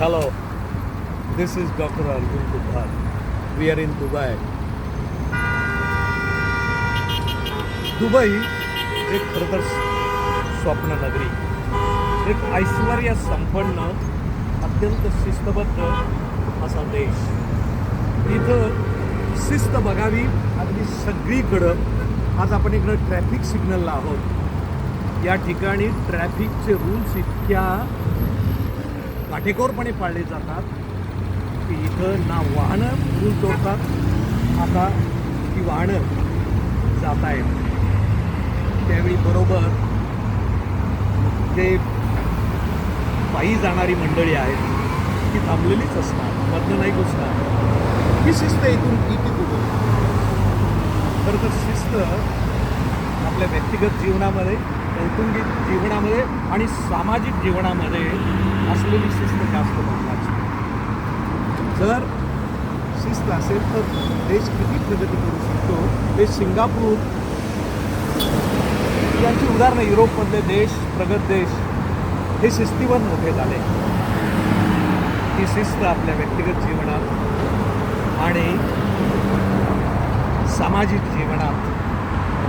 Hello, this is Dr. Arjun Kumar. We are in Dubai. Dubai एक खरं तर स्वप्न नगरी, एक ऐश्वर्य संपन्न अत्यंत शिस्तबद्ध असा देश. इथं शिस्त बघावी अगदी सगळीकडं. आज आपण इकडं ट्रॅफिक सिग्नलला आहोत. या ठिकाणी ट्रॅफिकचे रूल्स इतक्या काटेकोरपणे पाळले जातात की इथं ना वाहनं रूल तोडतात. आता ही वाहनं जात आहेत त्यावेळी बरोबर जे पायी जाणारी मंडळी आहेत ती थांबलेलीच असतात, मधनं नाही घुसणार. ही शिस्त इथून किती कुठं. खरं तर शिस्त आपल्या व्यक्तिगत जीवनामध्ये, कौटुंबिक जीवनामध्ये आणि सामाजिक जीवनामध्ये असलेली शिस्त जास्त महत्त्वाची. जर शिस्त असेल तर देश किती प्रगती करू शकतो. हे सिंगापूर यांची उदाहरणं, युरोपमधले देश, प्रगत देश हे शिस्तीवर मोठे झाले. ही शिस्त आपल्या व्यक्तिगत जीवनात आणि सामाजिक जीवनात,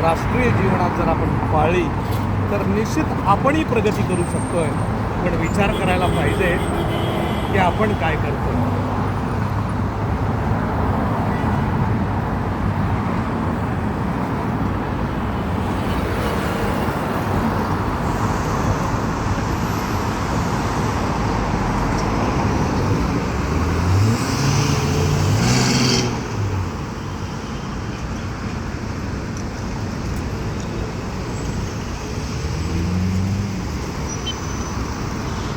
राष्ट्रीय जीवनात जर आपण पाळली तर निश्चित आपणही प्रगती करू शकतोय. पण विचार करायला पाहिजे की आपण काय करतो.